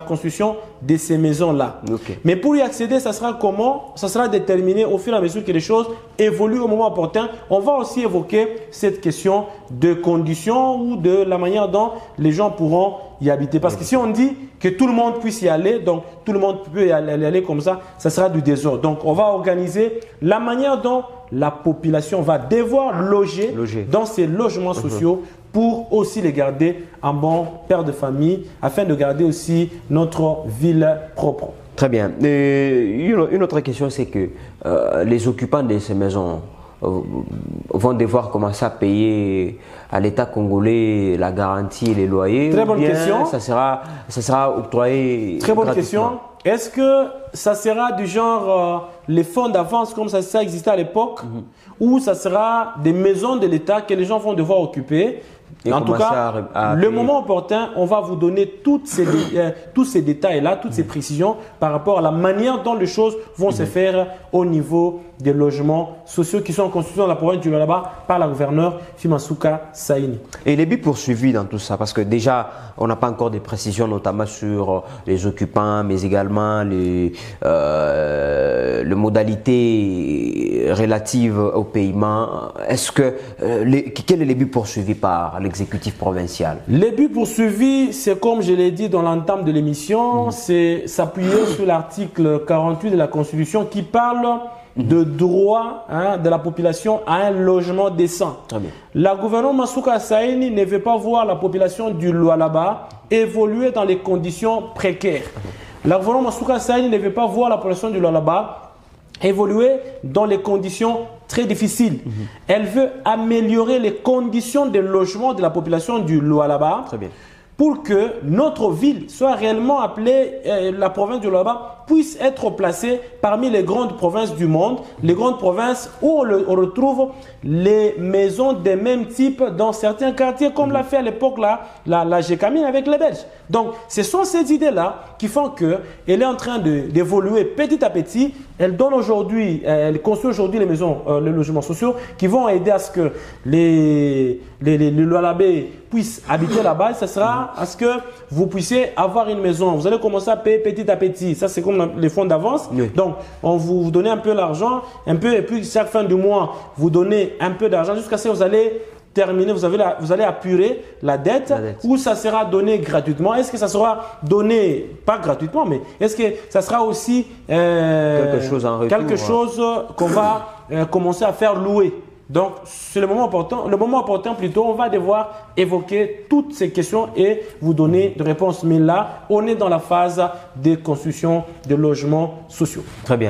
construction de ces maisons-là. Okay. Mais pour y accéder, ça sera comment? Ça sera déterminé au fur et à mesure que les choses évoluent au moment opportun. On va aussi évoquer cette question de conditions ou de la manière dont les gens pourront y habiter. Parce que si on dit que tout le monde puisse y aller, donc tout le monde peut y aller comme ça sera du désordre. Donc on va organiser la manière dont la population va devoir loger. Dans ces logements sociaux pour aussi les garder en bon père de famille, afin de garder aussi notre ville propre. Très bien. Une autre question, c'est que les occupants de ces maisons vont devoir commencer à payer à l'État congolais la garantie et les loyers. Très bonne question. Ça sera octroyé. Très bonne question. Est-ce que ça sera du genre les fonds d'avance comme ça existait à l'époque, ou ça sera des maisons de l'État que les gens vont devoir occuper? Et en tout cas, le moment opportun, on va vous donner tous ces détails-là, toutes ces précisions par rapport à la manière dont les choses vont se faire au niveau des logements sociaux qui sont en construction dans la province du Lualaba par la gouverneure Fimansuka Saini. Et les buts poursuivis dans tout ça, parce que déjà, on n'a pas encore des précisions, notamment sur les occupants, mais également les modalités relatives au paiement. Est-ce que quel est le but poursuivi par l'exécutif provincial? Les buts poursuivis, c'est comme je l'ai dit dans l'entame de l'émission, c'est s'appuyer sur l'article 48 de la Constitution qui parle de droit de la population à un logement décent. La gouverneure Masuka Saini ne veut pas voir la population du Lualaba évoluer dans les conditions précaires. La gouverneure Masuka Saini ne veut pas voir la population du Lualaba évoluer dans les conditions très difficiles. Elle veut améliorer les conditions de logement de la population du Lualaba pour que notre ville soit réellement appelée, la province du Lualaba puisse être placée parmi les grandes provinces du monde, les grandes provinces où on retrouve les maisons des mêmes types dans certains quartiers, comme l'a fait à l'époque la GECAMINE avec les Belges. Donc, ce sont ces idées-là qui font qu'elle est en train d'évoluer petit à petit. Elle donne aujourd'hui, elle construit aujourd'hui les maisons, les logements sociaux qui vont aider à ce que les Lualabais puissent habiter là-bas. Ça sera à ce que vous puissiez avoir une maison. Vous allez commencer à payer petit à petit. Ça, c'est comme les fonds d'avance. Donc, on vous donne un peu l'argent, un peu, et puis chaque fin du mois, vous donnez un peu d'argent jusqu'à ce que vous allez terminer, vous allez apurer la dette, ou ça sera donné gratuitement. Est-ce que ça sera donné, pas gratuitement, mais est-ce que ça sera aussi quelque chose qu'on va commencer à faire louer? Donc, c'est le moment opportun plutôt, on va devoir évoquer toutes ces questions et vous donner des réponses. Mais là, on est dans la phase de construction de logements sociaux. Très bien.